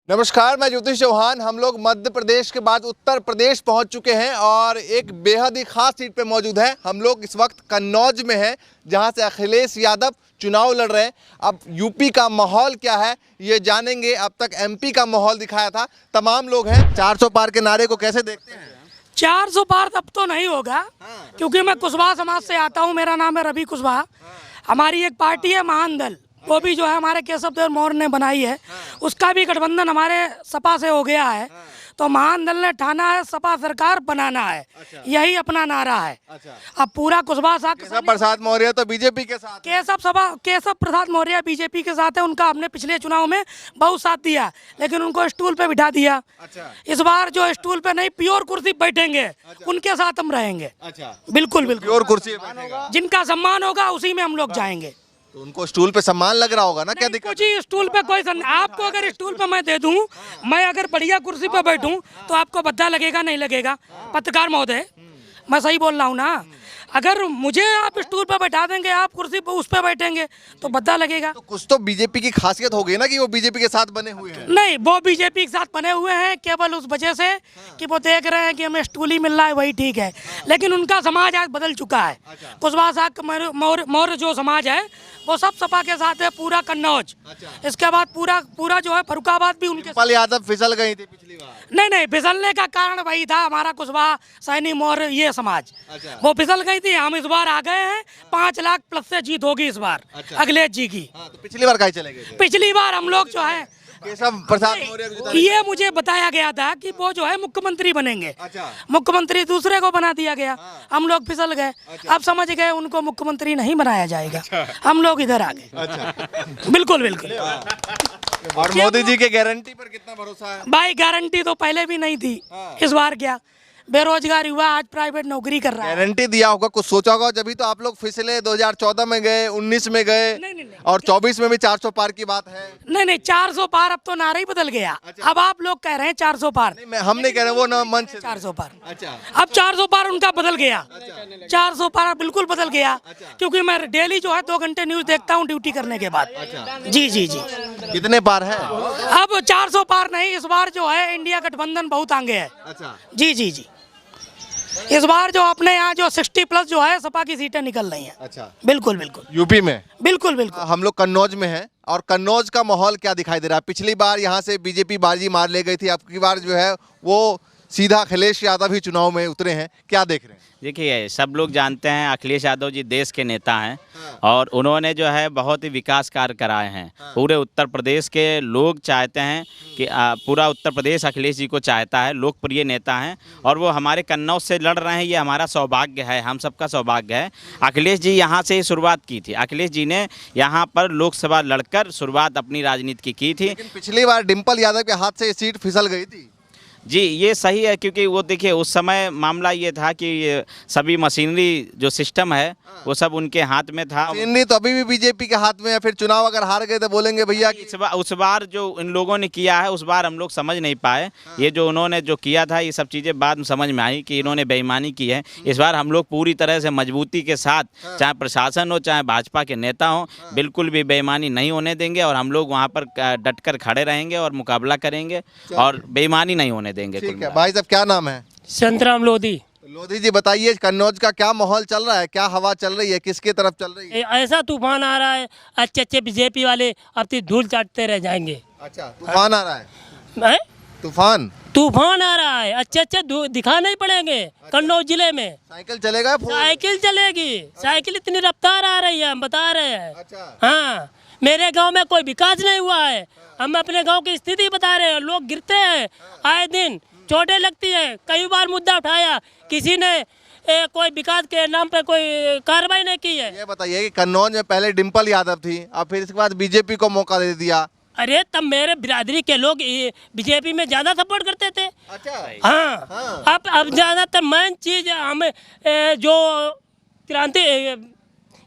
नमस्कार, मैं ज्योतिष चौहान। हम लोग मध्य प्रदेश के बाद उत्तर प्रदेश पहुंच चुके हैं और एक बेहद ही खास सीट पे मौजूद हैं। हम लोग इस वक्त कन्नौज में हैं, जहां से अखिलेश यादव चुनाव लड़ रहे हैं। अब यूपी का माहौल क्या है ये जानेंगे। अब तक एमपी का माहौल दिखाया था। तमाम लोग हैं। 400 पार के नारे को कैसे देखते हैं? 400 पार अब तो नहीं होगा, क्योंकि मैं कुशवाहा समाज से आता हूं। मेरा नाम है रवि कुशवाहा। हमारी एक पार्टी है महान दल, वो भी जो है हमारे केशव देव मौर्य ने बनाई है। उसका भी गठबंधन हमारे सपा से हो गया है। तो महान दल ने ठाना है सपा सरकार बनाना है। यही अपना नारा है। अब पूरा कुशवाहा केशव प्रसाद मौर्य तो बीजेपी के साथ, केशव प्रसाद मौर्य बीजेपी के साथ है। उनका हमने पिछले चुनाव में बहुत साथ दिया, लेकिन उनको स्टूल पे बिठा दिया। इस बार जो स्टूल पे नहीं, प्योर कुर्सी बैठेंगे, उनके साथ हम रहेंगे। बिल्कुल बिल्कुल, प्योर कुर्सी। जिनका सम्मान होगा उसी में हम लोग जाएंगे। तो उनको स्टूल पे सम्मान लग रहा होगा ना? क्या दिक्कत? जी, स्टूल पे कोई आपको अगर स्टूल पे मैं दे दूं, मैं अगर बढ़िया कुर्सी पे बैठूं, तो आपको भद्दा लगेगा नहीं लगेगा? पत्रकार महोदय, मैं सही बोल रहा हूं ना? अगर मुझे आप स्टूल पे बैठा देंगे, आप कुर्सी पे उस पे बैठेंगे, तो भद्दा लगेगा। तो कुछ तो बीजेपी की खासियत हो गई ना कि वो बीजेपी के साथ बने हुए हैं। नहीं, वो बीजेपी के साथ बने हुए हैं केवल उस वजह से कि वो देख रहे हैं कि हमें स्टूल ही मिल रहा है, वही ठीक है। लेकिन उनका समाज आज बदल चुका है। कुशवाहा साहब मौर्य जो समाज है वो सब सपा के साथ है, पूरा कन्नौज। इसके बाद पूरा जो है फरुखाबाद भी उनके पल यादव फिसल गई थी पिछली बार। नहीं, फिसलने का कारण वही था, हमारा कुशवाहा सैनी मौर्य ये समाज, वो फिसल गई थी। हम इस बार आ गए हैं, 5 लाख प्लस से जीत होगी इस बार अखिलेश जी की। तो पिछली बार कहीं चले गए? पिछली बार हम लोग जो है केशव प्रसाद मौर्य, ये मुझे बताया गया था कि वो जो है मुख्यमंत्री बनेंगे। मुख्यमंत्री दूसरे को बना दिया गया। हम लोग फिसल गए। अब समझ गए उनको मुख्यमंत्री नहीं बनाया जाएगा। हम लोग इधर आ गए। बिल्कुल बिल्कुल। और मोदी जी के गारंटी पर कितना भरोसा है? भाई गारंटी तो पहले भी नहीं थी। इस बार क्या बेरोजगार युवा आज प्राइवेट नौकरी कर रहा है। गारंटी दिया होगा, कुछ सोचा होगा, जब तो आप लोग फिसले। 2014 में गए, 19 में गए, नहीं। और 24 में भी 400 पार की बात है। नहीं, 400 पार अब तो नारा ही बदल गया। अब आप लोग कह रहे हैं 400 पार। हम नहीं कह रहे, वो ना मंच 400 पार। अब 400 पार उनका बदल गया। 400 पार बिल्कुल बदल गया, क्योंकि मैं डेली जो है 2 घंटे न्यूज देखता हूँ ड्यूटी करने के बाद। जी। कितने पार है? अब 400 पार नहीं, इस बार जो है इंडिया गठबंधन बहुत आगे है। जी। इस बार जो अपने यहाँ जो 60+ जो है सपा की सीटें निकल रही हैं। बिल्कुल यूपी में बिल्कुल। हम लोग कन्नौज में हैं, और कन्नौज का माहौल क्या दिखाई दे रहा है? पिछली बार यहाँ से बीजेपी बाजी मार ले गई थी। अब की बार जो है वो सीधा अखिलेश यादव ही चुनाव में उतरे हैं। क्या देख रहे हैं? देखिए, सब लोग जानते हैं अखिलेश यादव जी देश के नेता हैं, और उन्होंने जो है बहुत ही विकास कार्य कराए हैं। पूरे उत्तर प्रदेश के लोग चाहते हैं कि पूरा उत्तर प्रदेश अखिलेश जी को चाहता है। लोकप्रिय नेता हैं, और वो हमारे कन्नौज से लड़ रहे हैं। ये हमारा सौभाग्य है, हम सबका सौभाग्य है। अखिलेश जी यहाँ से शुरुआत की थी। अखिलेश जी ने यहाँ पर लोकसभा लड़कर शुरुआत अपनी राजनीति की थी। लेकिन पिछली बार डिम्पल यादव के हाथ से ये सीट फिसल गई थी। जी, ये सही है, क्योंकि वो देखिए उस समय मामला ये था कि ये सभी मशीनरी जो सिस्टम है वो सब उनके हाथ में था। मशीनरी तो अभी भी बीजेपी के हाथ में है। फिर चुनाव अगर हार गए तो बोलेंगे भैया कि उस बार जो इन लोगों ने किया है, उस बार हम लोग समझ नहीं पाए। ये जो उन्होंने जो किया था, ये सब चीज़ें बाद में समझ में आई कि इन्होंने बेईमानी की है। इस बार हम लोग पूरी तरह से मजबूती के साथ, चाहे प्रशासन हो चाहे भाजपा के नेता हो, बिल्कुल भी बेईमानी नहीं होने देंगे। और हम लोग वहाँ पर डट कर खड़े रहेंगे और मुकाबला करेंगे, और बेईमानी नहीं होने देंगे। ठीक है भाई साहब, क्या नाम है? संतराम लोधी। लोधी जी, बताइए कन्नौज का क्या माहौल चल रहा है? क्या हवा चल रही है? किसकी तरफ चल रही है? ऐसा तूफान आ रहा है, अच्छे बीजेपी वाले अब तो धूल चाटते रह जाएंगे। अच्छा, तूफान आ रहा है? तूफान आ रहा है, अच्छे दिखाने ही पड़ेंगे। कन्नौज जिले में साइकिल चलेगा? साइकिल चलेगी। साइकिल इतनी रफ्तार आ रही है, हम बता रहे हैं। हाँ, मेरे गांव में कोई विकास नहीं हुआ है। हम अपने गांव की स्थिति बता रहे हैं। लोग गिरते हैं आए दिन, चोटें लगती है। कई बार मुद्दा उठाया, किसी ने कोई विकास के नाम पे कोई कार्रवाई नहीं की है। ये बताइए कि कन्नौज में पहले डिम्पल यादव थी, अब फिर इसके बाद बीजेपी को मौका दे दिया। अरे तब मेरे बिरादरी के लोग बीजेपी में ज्यादा सपोर्ट करते थे। हाँ। अब ज्यादातर मेन चीज हमें जो क्रांति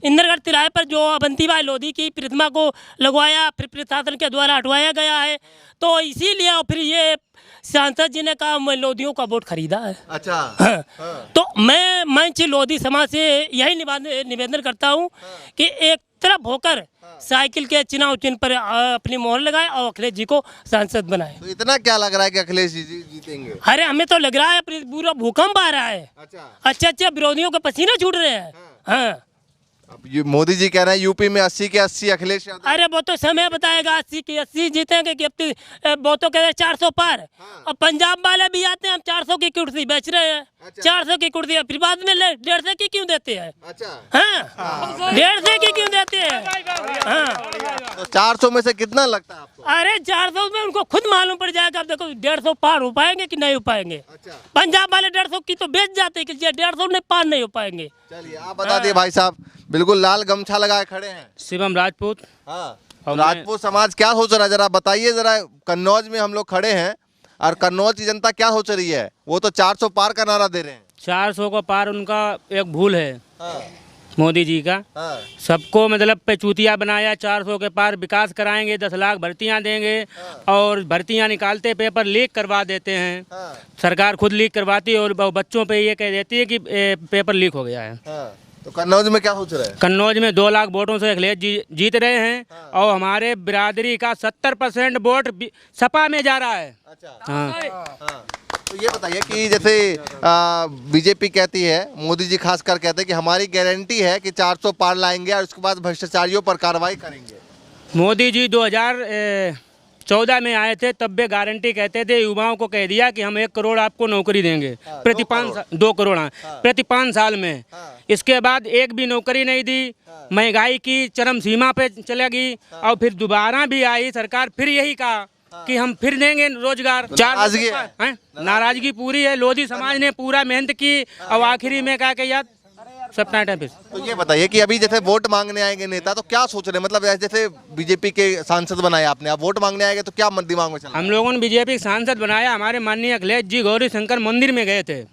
इंद्रगढ़ तिराहे पर जो अवंतीबाई लोधी की प्रतिमा को लगवाया, फिर प्रशासन के द्वारा हटवाया गया है। तो इसीलिए और फिर ये सांसद जी ने कहा मैं लोधियों का वोट खरीदा है। अच्छा। हाँ। तो मैं लोधी समाज से यही निवेदन करता हूँ कि एक तरफ होकर साइकिल के चुनाव चिन्ह पर अपनी मोहर लगाए और अखिलेश जी को सांसद बनाए। तो इतना क्या लग रहा है कि अखिलेश जी जीतेंगे? अरे हमें तो लग रहा है पूरा भूकंप आ रहा है। अच्छा अच्छा विरोधियों के पसीने छूट रहे हैं। हाँ अब मोदी जी कह रहे हैं यूपी में 80 के 80 अखिलेश यादव। अरे वो तो समय बताएगा 80 की 80 जीतेंगे कि वो तो कह रहे हैं 400 पार। और पंजाब वाले भी आते हैं, हम 400 की कुर्सी बेच रहे हैं। 400 की कुर्सी फिर बाद में 150 की क्यों देते हैं? हाँ 150 की क्यों देते हैं? हाँ तो 400 में से कितना लगता है आपको? अरे 400 में उनको खुद मालूम पड़ जाएगा। अब देखो 150 पार हो पाएंगे कि नहीं हो पाएंगे। पंजाब वाले 150 की तो बेच जाते हैं कि 150 में पार नहीं हो पाएंगे। चलिए आप बता दिए भाई साहब, बिल्कुल लाल गमछा लगाए खड़े हैं। शिवम राजपूत। हाँ और राजपूत समाज क्या सोच रहा है जरा बताइए जरा। कन्नौज में हम लोग खड़े हैं और कन्नौज की जनता क्या सोच रही है? वो तो 400 पार का नारा दे रहे हैं। 400 का पार उनका एक भूल है मोदी जी का। हाँ। सबको मतलब पे चूतिया बनाया। 400 के पार विकास कराएंगे, 10 लाख भर्तियां देंगे और भर्तियां निकालते पेपर लीक करवा देते हैं। सरकार खुद लीक करवाती है और बच्चों पे ये कह देती है कि पेपर लीक हो गया है। तो कन्नौज में क्या सोच रहे हैं? कन्नौज में 2 लाख वोटों से अखिलेश जी जीत रहे हैं और हमारे बिरादरी का 70% वोट सपा में जा रहा है। हाँ। तो ये बताइए कि जैसे बीजेपी कहती है, मोदी जी खासकर कहते हैं कि हमारी गारंटी है कि 400 पार लाएंगे और उसके बाद भ्रष्टाचारियों पर कार्रवाई करेंगे। मोदी जी 2014 में आए थे, तब वे गारंटी कहते थे, युवाओं को कह दिया कि हम 1 करोड़ आपको नौकरी देंगे प्रति 2 करोड़ प्रति 5 साल में। इसके बाद एक भी नौकरी नहीं दी, महंगाई की चरम सीमा पे चलेगी और फिर दोबारा भी आई सरकार, फिर यही कहा कि हम फिर देंगे रोजगार। नाराजगी है? नाराजगी पूरी है। लोधी समाज ने पूरा मेहनत की और आखिरी में कहा कि यार सब टाइम पे। तो ये बताइए कि अभी जैसे वोट मांगने आएंगे नेता तो क्या सोच रहे हैं? मतलब जैसे बीजेपी के सांसद बनाए आपने, आप वोट मांगने आएंगे तो क्या दिमाग में चल रहा है? हम लोगों ने बीजेपी सांसद बनाया। हमारे माननीय अखिलेश जी गौरी शंकर मंदिर में गए थे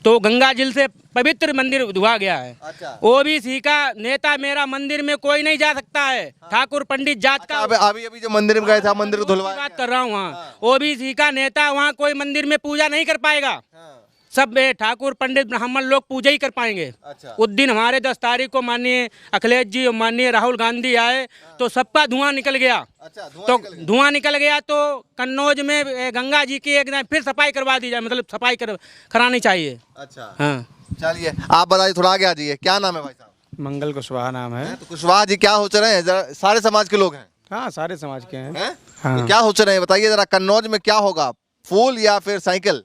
तो गंगा जल से पवित्र मंदिर धुआ गया है। ओबीसी का नेता मेरा मंदिर में कोई नहीं जा सकता है। ठाकुर पंडित जात का अभी जो मंदिर में गए थे मंदिर को धुलवाया। बात कर रहा हूँ। वहाँ ओबीसी का नेता वहाँ कोई मंदिर में पूजा नहीं कर पाएगा। सब ठाकुर पंडित ब्राह्मण लोग पूजा ही कर पाएंगे। उस दिन हमारे 10 तारीख को माननीय अखिलेश जी और माननीय राहुल गांधी आए तो सबका धुआं निकल गया। तो धुआं निकल गया तो कन्नौज में गंगा जी की एक फिर सफाई करवा दी जाए, मतलब सफाई करानी चाहिए। अच्छा हाँ चलिए आप बताइए, थोड़ा आगे आ जाइए। क्या नाम है भाई साहब? मंगल कुशवाहा नाम है। तो कुशवाहा जी क्या सोच रहे हैं? सारे समाज के लोग हैं? हाँ सारे समाज के हैं। हाँ। तो क्या सोच रहे हैं बताइए जरा, कन्नौज में क्या होगा, फूल या फिर साइकिल?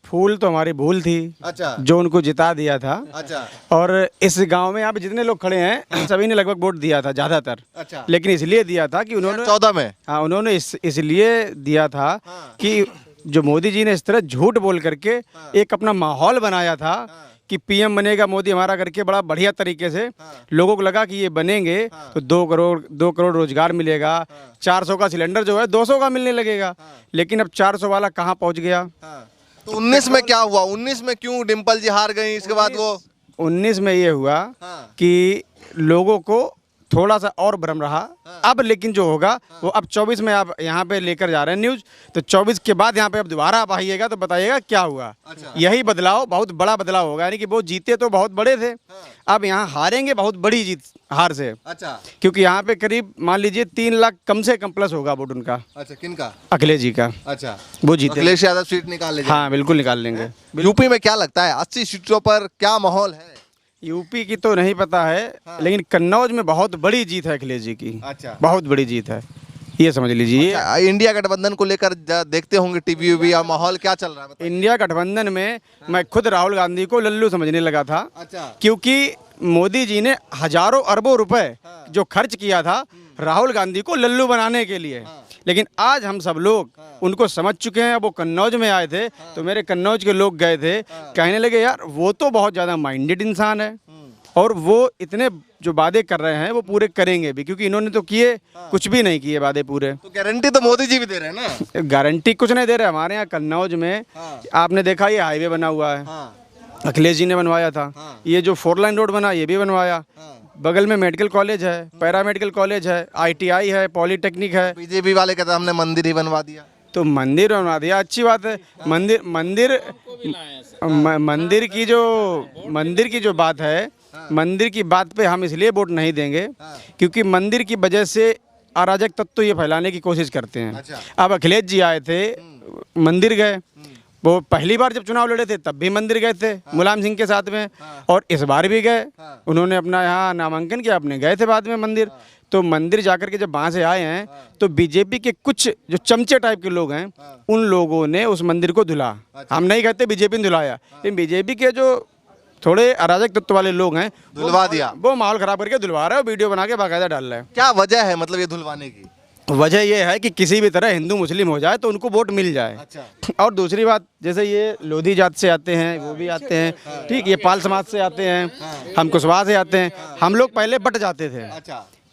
फूल तो हमारी भूल थी। अच्छा। जो उनको जिता दिया था। अच्छा। और इस गांव में यहाँ पे जितने लोग खड़े हैं सभी ने लगभग वोट दिया था ज्यादातर। अच्छा। लेकिन इसलिए दिया था कि उन्होंने 14 में। हाँ उन्होंने इसलिए दिया था कि जो मोदी जी ने इस तरह झूठ बोल करके एक अपना माहौल बनाया था कि पीएम बनेगा मोदी हमारा करके, बड़ा बढ़िया तरीके से लोगों को लगा कि ये बनेंगे तो 2 करोड़ रोजगार मिलेगा, 400 का सिलेंडर जो है 200 का मिलने लगेगा। लेकिन अब 400 वाला कहाँ पहुँच गया। तो 19 में क्या हुआ? 19 में क्यों डिम्पल जी हार गई? इसके बाद वो 19 में ये हुआ कि लोगों को थोड़ा सा और भ्रम रहा। अब लेकिन जो होगा वो अब 24 में आप यहाँ पे लेकर जा रहे हैं न्यूज, तो 24 के बाद यहाँ पे अब दोबारा आप आइएगा तो बताइएगा क्या हुआ। यही बदलाव, बहुत बड़ा बदलाव होगा। यानी कि वो जीते तो बहुत बड़े थे, अब यहाँ हारेंगे बहुत बड़ी जीत हार से। अच्छा। क्योंकि यहाँ पे करीब मान लीजिए 3 लाख कम से कम प्लस होगा वोट उनका। अच्छा किनका? अखिलेश जी का। अच्छा वो जीते। अखिलेश यादव सीट निकाल लेंगे। हाँ बिल्कुल निकाल लेंगे। यूपी में क्या लगता है 80 सीटों पर क्या माहौल है? यूपी की तो नहीं पता है। लेकिन कन्नौज में बहुत बड़ी जीत है अखिलेश जी की। अच्छा। बहुत बड़ी जीत है, ये समझ लीजिए। अच्छा, इंडिया गठबंधन को लेकर देखते होंगे टीवी वी और माहौल क्या चल रहा है बताइए। इंडिया गठबंधन में मैं खुद राहुल गांधी को लल्लू समझने लगा था। अच्छा। क्योंकि मोदी जी ने हजारों अरबों रुपए जो खर्च किया था राहुल गांधी को लल्लू बनाने के लिए। लेकिन आज हम सब लोग उनको समझ चुके हैं। अब वो कन्नौज में आए थे तो मेरे कन्नौज के लोग गए थे, कहने लगे यार वो तो बहुत ज़्यादा माइंडेड इंसान है और वो इतने जो वादे कर रहे हैं वो पूरे करेंगे भी, क्योंकि इन्होंने तो किए कुछ भी नहीं किए वादे पूरे। तो गारंटी तो मोदी जी भी दे रहे हैं ना? गारंटी कुछ नहीं दे रहे। हमारे यहाँ कन्नौज में आपने देखा ये हाईवे बना हुआ है, अखिलेश जी ने बनवाया था। ये जो 4 लाइन रोड बना ये भी बनवाया। बगल में मेडिकल कॉलेज है, पैरामेडिकल कॉलेज है, ITI है, पॉलिटेक्निक है। बीजेपी वाले कहते हमने मंदिर ही बनवा दिया। तो मंदिर बनवा दिया, अच्छी बात है। मंदिर की जो बात है मंदिर की बात पे हम इसलिए वोट नहीं देंगे क्योंकि मंदिर की वजह से अराजक तत्व ये फैलाने की कोशिश करते हैं। अब अखिलेश जी आए थे, मंदिर गए, वो पहली बार जब चुनाव लड़े थे तब भी मंदिर गए थे मुलायम सिंह के साथ में, और इस बार भी गए, उन्होंने अपना यहाँ नामांकन किया, अपने गए थे बाद में मंदिर। तो मंदिर जाकर के जब वहाँ से आए हैं तो बीजेपी के कुछ जो चमचे टाइप के लोग हैं उन लोगों ने उस मंदिर को धुला। हम नहीं कहते बीजेपी ने धुलाया, लेकिन बीजेपी के जो थोड़े अराजक तत्व वाले लोग हैं धुलवा दिया, वो माहौल खराब करके धुलवा रहे हैं, वीडियो बना के बाकायदा डाल रहे हैं। क्या वजह है मतलब ये धुलवाने की? वजह यह है कि किसी भी तरह हिंदू मुस्लिम हो जाए तो उनको वोट मिल जाए। और दूसरी बात, जैसे ये लोधी जात से आते हैं, वो भी आते हैं, ठीक, ये पाल समाज से आते हैं, हम कुशवाहा से आते हैं। हम लोग पहले बट जाते थे,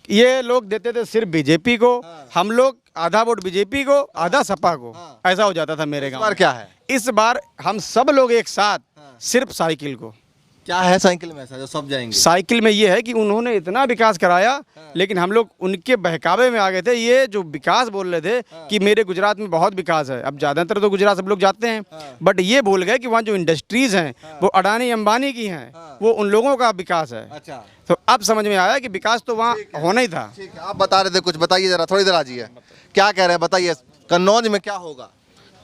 ये लोग देते थे सिर्फ बीजेपी को, हम लोग आधा वोट बीजेपी को, आधा सपा को, ऐसा हो जाता था मेरे गाँव। क्या है इस बार हम सब लोग एक साथ सिर्फ साइकिल को। क्या है साइकिल में ऐसा जो सब जाएंगे? साइकिल में ये है कि उन्होंने इतना विकास कराया, लेकिन हम लोग उनके बहकावे में आ गए थे। ये जो विकास बोल रहे थे कि मेरे गुजरात में बहुत विकास है, अब ज़्यादातर तो गुजरात सब लोग जाते हैं, बट ये भूल गए कि वहाँ जो इंडस्ट्रीज़ हैं वो अडानी अंबानी की हैं, वो उन लोगों का विकास है। तो अब समझ में आया कि विकास तो वहाँ होना ही था। ठीक है, आप बता रहे थे कुछ, बताइए जरा, थोड़ी देर आजिए, क्या कह रहे हैं बताइए, कन्नौज में क्या होगा?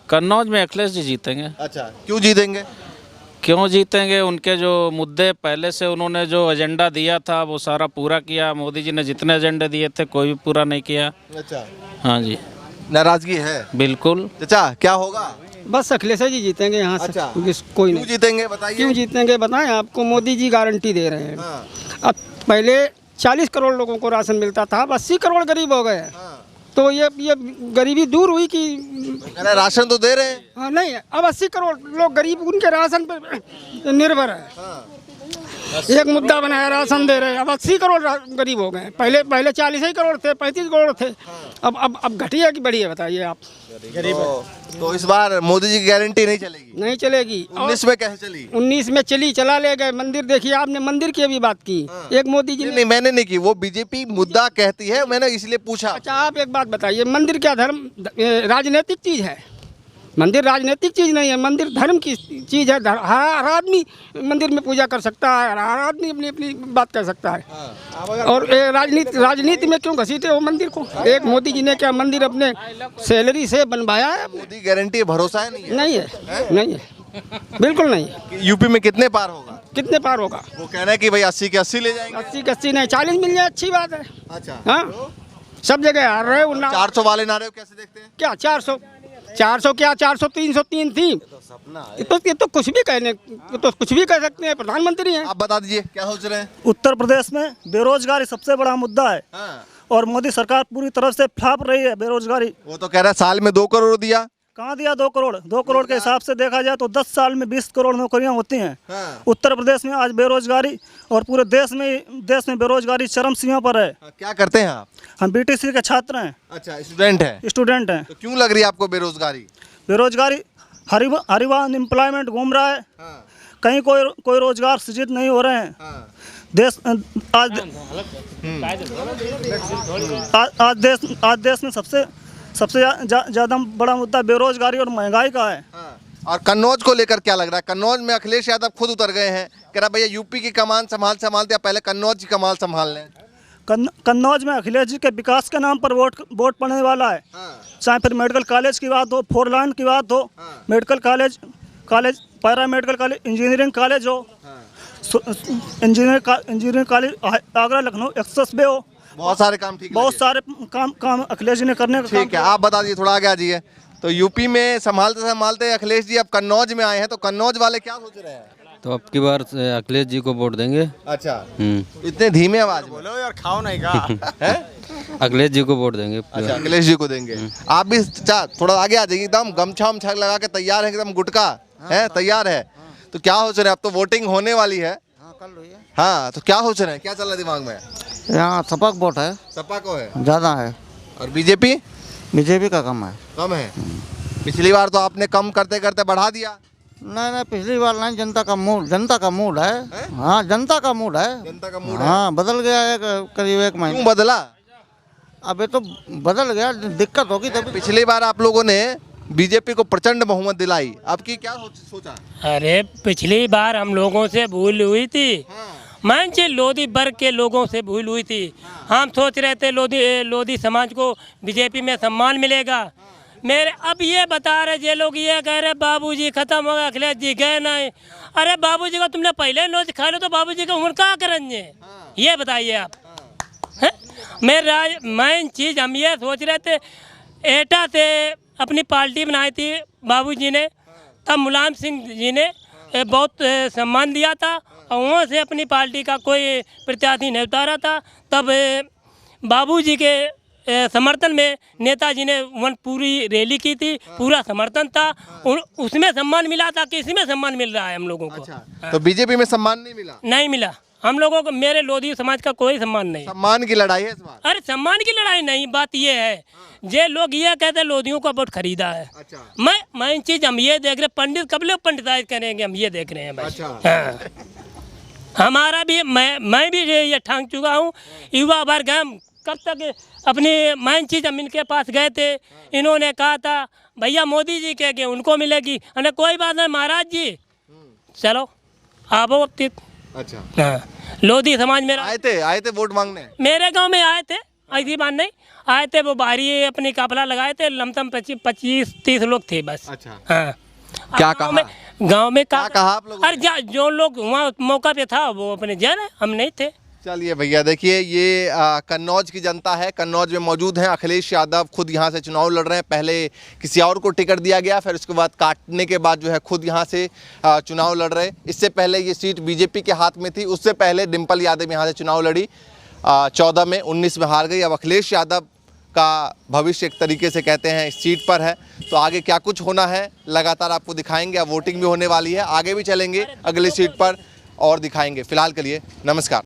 कन्नौज में अखिलेश जी जीतेंगे। अच्छा, क्यों जीतेंगे? क्यों जीतेंगे? उनके जो मुद्दे पहले से उन्होंने जो एजेंडा दिया था वो सारा पूरा किया। मोदी जी ने जितने एजेंडे दिए थे कोई भी पूरा नहीं किया। अच्छा, हाँ जी, नाराजगी है बिल्कुल। चाचा क्या होगा? बस अखिलेश जी जीतेंगे यहाँ से। अच्छा, कोई क्यों नहीं। जीतेंगे बताइए? क्यों जीतेंगे बताएं, आपको मोदी जी गारंटी दे रहे हैं। अब पहले 40 करोड़ लोगों को राशन मिलता था, अब 80 करोड़ गरीब हो गए। तो ये गरीबी दूर हुई कि अरे राशन तो दे रहे हैं। हाँ, नहीं, अब 80 करोड़ लोग गरीब उनके राशन पे निर्भर है। एक मुद्दा बनाया, राशन दे रहे हैं, अब 80 करोड़ गरीब हो गए। पहले 40 ही करोड़ थे, 35 करोड़ थे, अब घटिया की बढ़ी है बताइए आप। तो इस बार मोदी जी की गारंटी नहीं चलेगी? नहीं चलेगी। 19 में कैसे चली? 19 में चला ले गए मंदिर। देखिए, आपने मंदिर की भी बात की, एक मोदी जी ने। नहीं, मैंने नहीं की, वो बीजेपी मुद्दा कहती है, मैंने इसलिए पूछा। अच्छा, आप एक बात बताइए, मंदिर क्या धर्म राजनीतिक चीज है? मंदिर राजनीतिक चीज नहीं है, मंदिर धर्म की चीज है। हर आदमी मंदिर में पूजा कर सकता है, हर आदमी अपनी अपनी बात कर सकता है। और राजनीति में क्यों घसीटे हो मंदिर को? एक मोदी जी ने क्या मंदिर अपने सैलरी से बनवाया है? मोदी गारंटी भरोसा है? नहीं है, नहीं है, बिल्कुल नहीं। यूपी में कितने पार होगा? कितने पार होगा? वो कह रहे हैं कि भाई 80 के 80 ले जाएंगे। 80 के 80 नहीं, 40 मिल जाए, अच्छी बात है। अच्छा, हाँ, सब जगह हार रहे हो। 400 वाले नारे को कैसे देखते हैं? क्या 400 क्या 400 303 थी? ये तो कुछ भी कहने, तो कुछ भी कह सकते हैं, प्रधानमंत्री हैं। आप बता दीजिए क्या सोच रहे हैं? उत्तर प्रदेश में बेरोजगारी सबसे बड़ा मुद्दा है। और मोदी सरकार पूरी तरह से फ्लॉप रही है बेरोजगारी। वो तो कह रहा है साल में 2 करोड़ दिया। कहाँ दिया 2 करोड़? 2 करोड़ के हिसाब से देखा जाए तो 10 साल में 20 करोड़ नौकरियां होती हैं। उत्तर प्रदेश में आज बेरोजगारी और पूरे देश में बेरोजगारी चरम सीमा पर है। क्या करते हैं आप? हम बीटीसी के छात्र हैं। अच्छा, स्टूडेंट हैं। तो क्यों लग रही है आपको बेरोजगारी? बेरोजगारी हरिवा अनएम्प्लॉयमेंट घूम रहा है। कहीं कोई रोजगार सृजित नहीं हो रहे हैं। देश आज देश में सबसे ज्यादा बड़ा मुद्दा बेरोजगारी और महंगाई का है। और कन्नौज को लेकर क्या लग रहा है? कन्नौज में अखिलेश यादव खुद उतर गए हैं, कह रहा भैया यूपी की कमान संभालते पहले कन्नौज की कमान संभाल लें। कन्नौज में अखिलेश जी के विकास के नाम पर वोट पड़ने वाला है। चाहे फिर मेडिकल कॉलेज की बात हो, 4 लाइन की बात हो, medical college, paramedical college, engineering college हो, engineering college Agra Lucknow expressway हो, बहुत सारे काम ठीक, बहुत सारे काम अखिलेश जी ने करने का। ठीक है, आप बता दीजिए, थोड़ा आगे आ जाइए। तो यूपी में संभालते अखिलेश जी अब कन्नौज में आए हैं, तो कन्नौज वाले क्या सोच रहे हैं? तो अब की बार अखिलेश जी को वोट देंगे। अच्छा, इतने धीमे आवाज में बोलो यार, खाओ नहीं का। अखिलेश जी को वोट देंगे। अच्छा, अखिलेश जी को देंगे। आप भी थोड़ा आगे आ जाइए, एकदम गमछा उमछा लगा के तैयार है, एकदम गुटका है तैयार है। तो क्या सोच रहे हैं? अब तो वोटिंग होने वाली है। हाँ, तो क्या सोच रहे हैं, क्या चल रहा है दिमाग में? यहाँ सपा वोट है, सपा को है ज़्यादा है। और बीजेपी का कम है। कम है। पिछली बार तो आपने कम करते करते बढ़ा दिया। नहीं, पिछली बार नहीं, जनता का मूड है। हाँ, जनता का मूड है। हाँ, बदल गया है करीब 1 महीने। क्यों बदला? अबे तो बदल गया, दिक्कत होगी तभी। पिछली बार आप लोगों ने बीजेपी को प्रचंड बहुमत दिलाई, अब की क्या सोचा? अरे पिछली बार हम लोगों से भूल हुई थी मान चीज लोधी वर्ग के लोगों से भूल हुई थी। हम सोच रहे थे लोधी समाज को बीजेपी में सम्मान मिलेगा। मेरे अब ये बता रहे ये लोग ये कह रहे बाबूजी खत्म हो गया, अखिलेश जी गए नहीं। अरे बाबूजी का तुमने पहले नोच खा लो तो बाबूजी का उम्र क्या करेंगे, ये बताइए आप। मेन चीज हम ये सोच रहे थे, एटा से अपनी पार्टी बनाई थी बाबूजी ने, तब मुलायम सिंह जी ने बहुत सम्मान दिया था और वहाँ से अपनी पार्टी का कोई प्रत्याशी नहीं उतारा था। तब बाबूजी के समर्थन में नेताजी ने पूरी रैली की थी, पूरा समर्थन था, उसमें सम्मान मिला था कि इसमें सम्मान मिल रहा है हम लोगों को। तो बीजेपी में सम्मान नहीं मिला? नहीं मिला हम लोगों को, मेरे लोधी समाज का कोई सम्मान नहीं। सम्मान की लड़ाई है इस बार? अरे सम्मान की लड़ाई नहीं, बात ये है जे लोग ये कहते लोधियों का वोट खरीदा है। मैं इन चीज हम ये देख रहे, पंडित कब लोग पंडिताइज करेंगे हम ये देख रहे हैं बस। हाँ। हमारा भी मैं भी ये ठांग चुका हूँ, युवा वर्ग हम कब तक अपनी मेन चीज हम इनके पास गए थे, इन्होंने कहा था भैया मोदी जी कह के उनको मिलेगी, अरे कोई बात नहीं महाराज जी चलो आप अच्छा। हाँ। लोधी समाज मेरा आए थे वोट मांगने, मेरे गांव में आए थे, ऐसी बात नहीं आए थे, वो बाहरी अपनी काफला लगाए थे, लमसम 25-30 लोग थे बस। अच्छा। हाँ। क्या कहा गांव में क्या कहा आप लोगों? अरे जो लोग वहाँ मौका पे था वो अपने जन, हम नहीं थे। चलिए भैया देखिए ये कन्नौज की जनता है, कन्नौज में मौजूद हैं। अखिलेश यादव खुद यहाँ से चुनाव लड़ रहे हैं, पहले किसी और को टिकट दिया गया, फिर उसके बाद काटने के बाद जो है खुद यहाँ से चुनाव लड़ रहे। इससे पहले ये सीट बीजेपी के हाथ में थी, उससे पहले डिम्पल यादव यहाँ से चुनाव लड़ी, 14 में 19 में हार गई। अब अखिलेश यादव का भविष्य एक तरीके से कहते हैं इस सीट पर है, तो आगे क्या कुछ होना है लगातार आपको दिखाएंगे। अब वोटिंग भी होने वाली है, आगे भी चलेंगे अगली सीट पर और दिखाएंगे। फिलहाल के लिए नमस्कार।